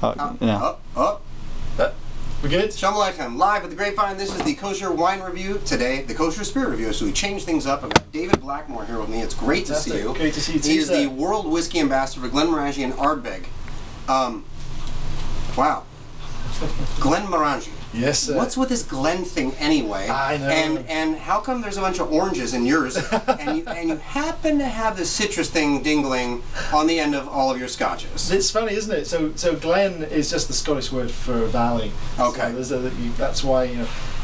We good? Shalom Aleichem, live at the Grapevine. This is the Kosher Wine Review today, the Kosher Spirit Review. So we changed things up. I've got David Blackmore here with me. It's great to see you. Great to see you too. He is the World Whiskey Ambassador for Glenmorangie and Ardbeg. Wow. Glenmorangie. Yes, sir. What's with this Glen thing anyway? I know. And how come there's a bunch of oranges in yours, and you happen to have the citrus thing dingling on the end of all of your scotches? It's funny, isn't it? So Glen is just the Scottish word for valley. Okay. So that's why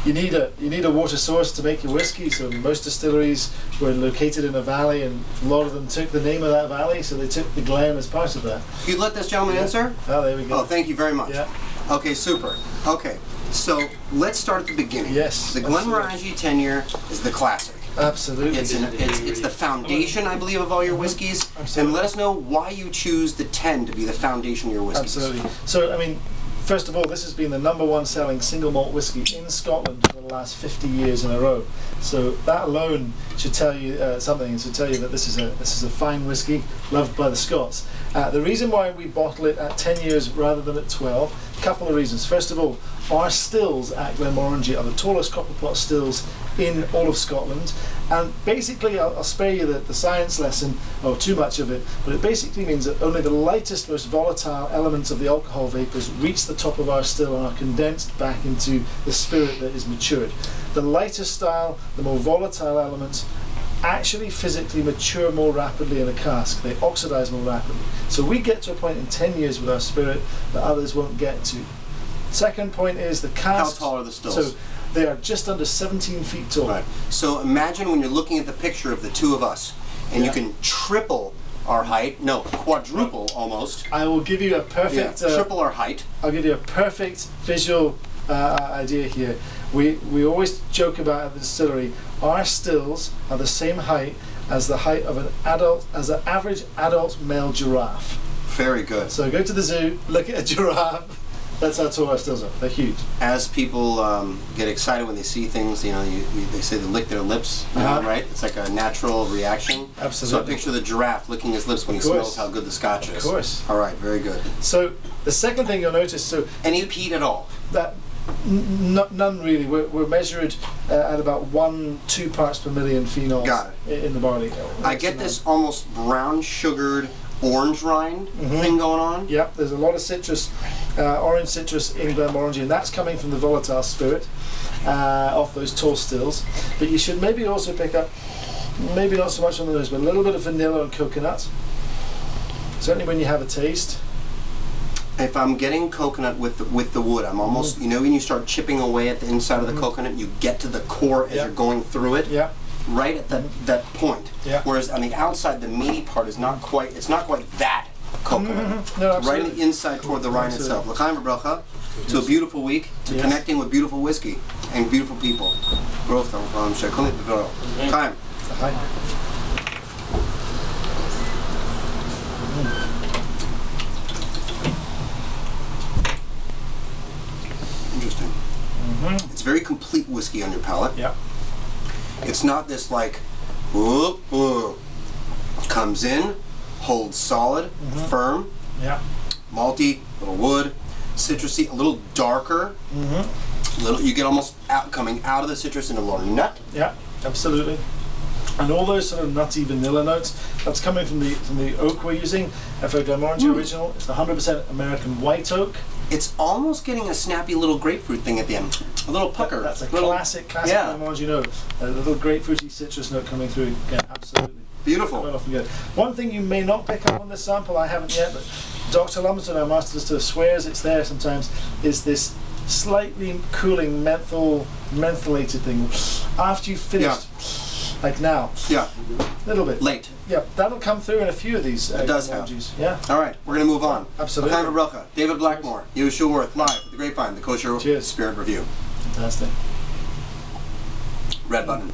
you need a water source to make your whiskey. So most distilleries were located in a valley, and a lot of them took the name of that valley, so they took the Glen as part of that. You let this gentleman in, sir? Oh, there we go. Oh, thank you very much. Yeah. Okay, super. Okay, so let's start at the beginning. Yes. The Glenmorangie 10-year is the classic. Absolutely. It's the foundation, I believe, of all your whiskeys. Absolutely. And let us know why you choose the 10 to be the foundation of your whiskeys. Absolutely. So, I mean, first of all, this has been the #1 selling single malt whiskey in Scotland for the last 50 years in a row. So that alone should tell you something. It should tell you that this is a fine whiskey loved by the Scots. The reason why we bottle it at 10 years rather than at 12, a couple of reasons. First of all, our stills at Glenmorangie are the tallest copper pot stills in all of Scotland. And basically, I'll spare you the science lesson, or too much of it, but it basically means that only the lightest, most volatile elements of the alcohol vapors reach the top of our still and are condensed back into the spirit that is matured. The lighter style, the more volatile elements, actually physically mature more rapidly in a cask. They oxidize more rapidly. So we get to a point in 10 years with our spirit that others won't get to. Second point is the cask. How tall are the stills? So they are just under 17 feet tall. Right. So imagine when you're looking at the picture of the two of us, and you can triple our height, no, quadruple almost. I will give you a perfect... triple our height. I'll give you a perfect visual idea here. We always joke about at the distillery, our stills are the same height as the height of an average adult male giraffe. Very good. So go to the zoo, look at a giraffe. That's how tall our stills are. They're huge. As people get excited when they see things, they say they lick their lips, right? It's like a natural reaction. Absolutely. So I picture the giraffe licking his lips when he smells how good the scotch is. Of course. All right, very good. So the second thing you'll notice, any peat at all? None really. We're measured at about 1-2 parts per million phenols in the barley. I get this almost brown sugared orange rind thing going on. Yep, there's a lot of citrus, orange citrus in Glenmorangie, and that's coming from the volatile spirit off those tall stills. But you should maybe also pick up, maybe not so much on the nose, but a little bit of vanilla and coconut. Certainly when you have a taste. If I'm getting coconut with the wood, I'm almost, when you start chipping away at the inside of the coconut, you get to the core as you're going through it. Yeah. Right at that point. Yeah. Whereas on the outside, the meaty part is not quite. It's not quite that coconut. No, right on the inside toward the rind itself. L'chaim v'bracha to a beautiful week, to connecting with beautiful whiskey and beautiful people. L'chaim. Interesting. It's very complete whiskey on your palate. Yeah. It's not this like, comes in, holds solid, firm, malty, little wood, citrusy, a little darker. You get almost coming out of the citrus in a little nut. Yeah, absolutely. And all those sort of nutty vanilla notes, that's coming from the oak we're using. For Glenmorangie Original, it's 100% American white oak. It's almost getting a snappy little grapefruit thing at the end. A little pucker. That's a classic Glenmorangie note. A little grapefruity citrus note coming through. Yeah, absolutely. Beautiful. Quite often good. One thing you may not pick up on this sample, I haven't yet, but Dr. Lumberton, our master distiller, swears it's there sometimes, is this slightly cooling mentholated thing. After you've finished, like now. Yeah. A little bit. Late. Yeah, that'll come through in a few of these. It does have. Yeah. All right, we're going to move on. Absolutely. L'chaim v'bracha. David Blackmore, Yehoshua Werth, live at the Grapevine, the Kosher Spirit Review. Fantastic. Red button.